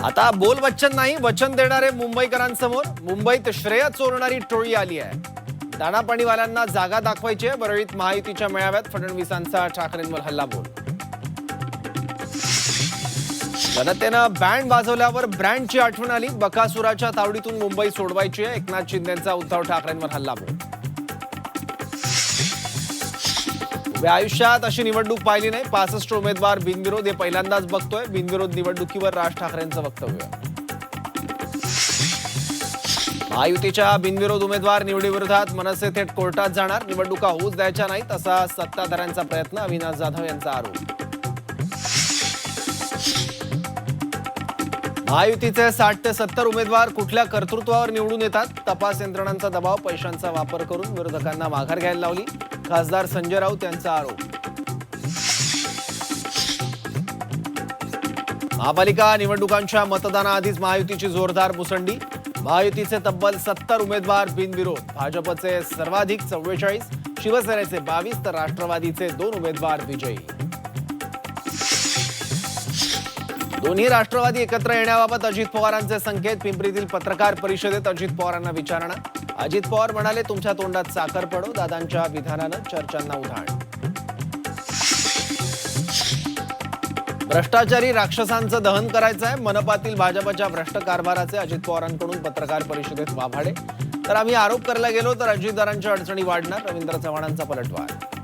आता बोल वचन नाही वचन देणारे मुंबईकरांसमोर मुंबईत श्रेय चोरणारी टोळी आली आहे. दाणापाणीवाल्यांना जागा दाखवायची आहे. वरळीत महायुतीच्या मेळाव्यात फडणवीसांचा ठाकरेंवर हल्लाबोल. जनतेनं बँड वाजवल्यावर ब्रँडची आठवण आली. बकासुराच्या तावडीतून मुंबई सोडवायची आहे. एकनाथ शिंदेंचा उद्धव ठाकरेंवर हल्लाबोल. उभ्या आयुष्यात अशी निवडणूक पाहिली नाही. 65 उमेदवार बिनविरोध हे पहिल्यांदाच बघतोय. बिनविरोध निवडणुकीवर राज ठाकरेंचं वक्तव्य. महायुतीच्या बिनविरोध उमेदवार निवडीविरोधात मनसे थेट कोर्टात जाणार. निवडणुका होऊच द्यायच्या नाहीत असा सत्ताधाऱ्यांचा प्रयत्न. अविनाश जाधव यांचा आरोप. महायुतीचे 60 ते 70 उमेदवार कुठल्या कर्तृत्वावर निवडून येतात. तपास यंत्रणांचा दबाव, पैशांचा वापर करून विरोधकांना माघार घ्यायला लावली. खासदार संजय राऊत यांचा आरोप. महापालिका निवडणुकांच्या मतदानाआधीच महायुतीची जोरदार मुसंडी. महायुतीचे तब्बल 70 उमेदवार बिनविरोध. भाजपचे सर्वाधिक 44, शिवसेनेचे 22 तर राष्ट्रवादीचे 2 उमेदवार विजयी. दोन्ही राष्ट्रवादी एकत्र येण्याबाबत अजित पवारांचे संकेत. पिंपरीतील पत्रकार परिषदेत अजित पवारांना विचारणा. अजित पवार म्हणाले, तुमच्या तोंडात साखर पडो. दादांच्या विधानानं चर्चांना उधाण. भ्रष्टाचारी राक्षसांचं दहन करायचं आहे. मनपातील भाजपच्या भ्रष्ट कारभाराचे अजित पवारांकडून पत्रकार परिषदेत वाभाडे. तर आम्ही आरोप करायला गेलो तर अजितदारांच्या अडचणी वाढणार. रवींद्र चव्हाणांचा पलटवार.